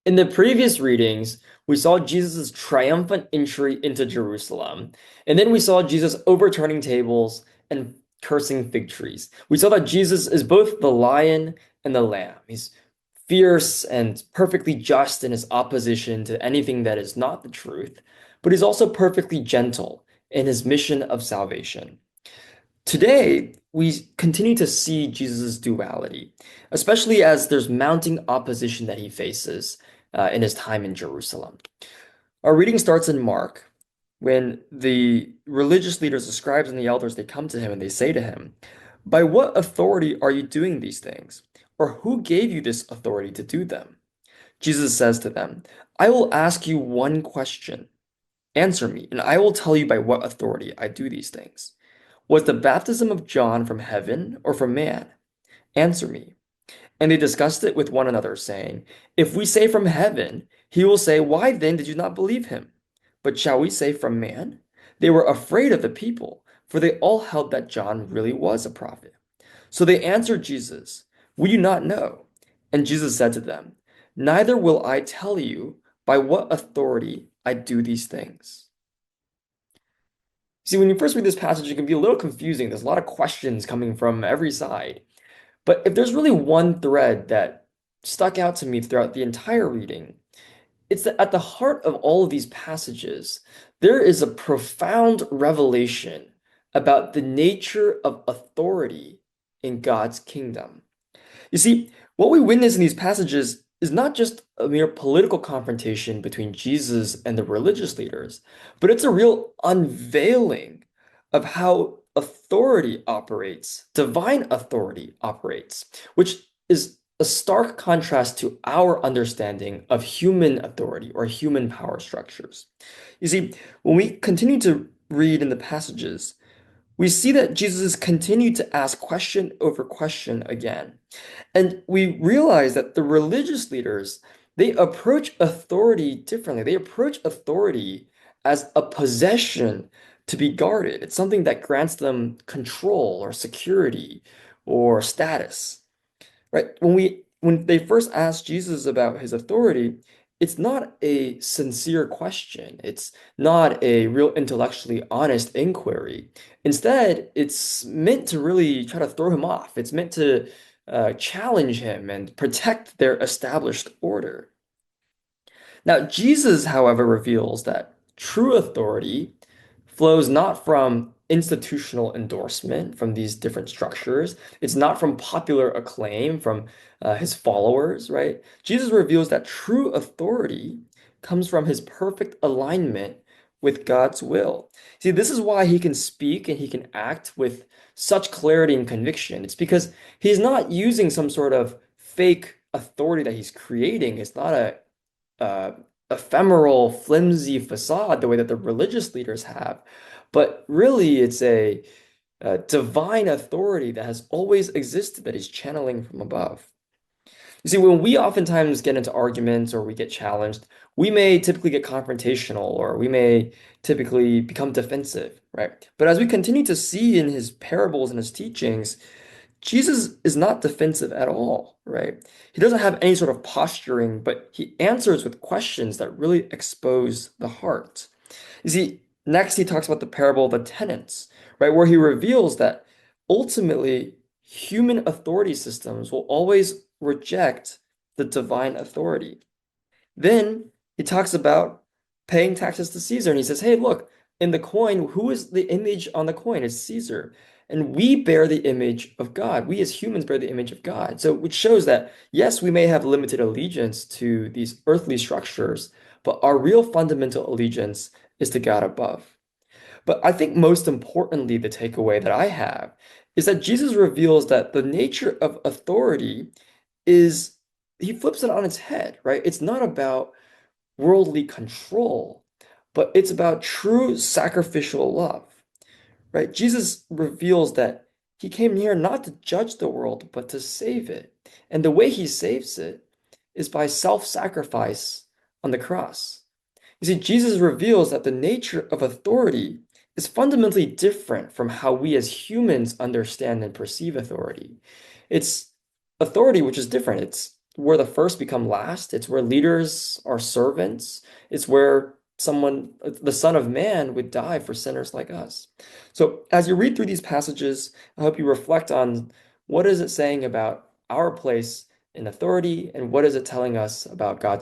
In the previous readings, we saw Jesus' triumphant entry into Jerusalem, and then we saw Jesus overturning tables and cursing fig trees. We saw that Jesus is both the lion and the lamb. He's fierce and perfectly just in his opposition to anything that is not the truth, but he's also perfectly gentle in his mission of salvation. Today, we continue to see Jesus' duality, especially as there's mounting opposition that he faces in his time in Jerusalem. Our reading starts in Mark, when the religious leaders, the scribes, and the elders, they come to him and they say to him, "By what authority are you doing these things? Or who gave you this authority to do them?" Jesus says to them, "I will ask you one question. Answer me, and I will tell you by what authority I do these things. Was the baptism of John from heaven or from man? Answer me." And they discussed it with one another, saying, "If we say from heaven, he will say, 'Why then did you not believe him?' But shall we say from man?" They were afraid of the people, for they all held that John really was a prophet. So they answered Jesus, "We do not know." And Jesus said to them, "Neither will I tell you by what authority I do these things." See, when you first read this passage, it can be a little confusing. There's a lot of questions coming from every side. But if there's really one thread that stuck out to me throughout the entire reading, it's that at the heart of all of these passages, there is a profound revelation about the nature of authority in God's kingdom. You see, what we witness in these passages is not just a mere political confrontation between Jesus and the religious leaders, but it's a real unveiling of how authority operates, divine authority operates, which is a stark contrast to our understanding of human authority or human power structures. You see, when we continue to read in the passages, we see that Jesus continued to ask question over question again. And we realize that the religious leaders, they approach authority differently. They approach authority as a possession to be guarded. It's something that grants them control or security or status, right? When they first asked Jesus about his authority, it's not a sincere question. It's not a real intellectually honest inquiry. Instead, it's meant to really try to throw him off. It's meant to challenge him and protect their established order. Now, Jesus, however, reveals that true authority flows not from institutional endorsement from these different structures. It's not from popular acclaim from his followers, right? Jesus reveals that true authority comes from his perfect alignment with God's will. See, this is why he can speak and he can act with such clarity and conviction. It's because he's not using some sort of fake authority that he's creating. It's not a uh, ephemeral, flimsy facade the way that the religious leaders have. But really, it's a divine authority that has always existed that he's channeling from above. You see, when we oftentimes get into arguments or we get challenged, we may typically get confrontational or we may typically become defensive, right? But as we continue to see in his parables and his teachings, Jesus is not defensive at all, right? He doesn't have any sort of posturing, but he answers with questions that really expose the heart. You see, next he talks about the parable of the tenants, right? Where he reveals that ultimately human authority systems will always reject the divine authority. Then he talks about paying taxes to Caesar, and he says, "Hey, look, in the coin, who is the image on the coin? It's Caesar. And we bear the image of God. We as humans bear the image of God." So, which shows that, yes, we may have limited allegiance to these earthly structures, but our real fundamental allegiance is to God above. But I think most importantly, the takeaway that I have is that Jesus reveals that the nature of authority is, he flips it on its head, right? It's not about worldly control, but it's about true sacrificial love, right? Jesus reveals that he came here not to judge the world, but to save it. And the way he saves it is by self-sacrifice on the cross. You see, Jesus reveals that the nature of authority is fundamentally different from how we as humans understand and perceive authority. It's authority which is different. It's where the first become last. It's where leaders are servants. It's where the Son of Man, would die for sinners like us. So as you read through these passages, I hope you reflect on what is it saying about our place in authority and what is it telling us about God's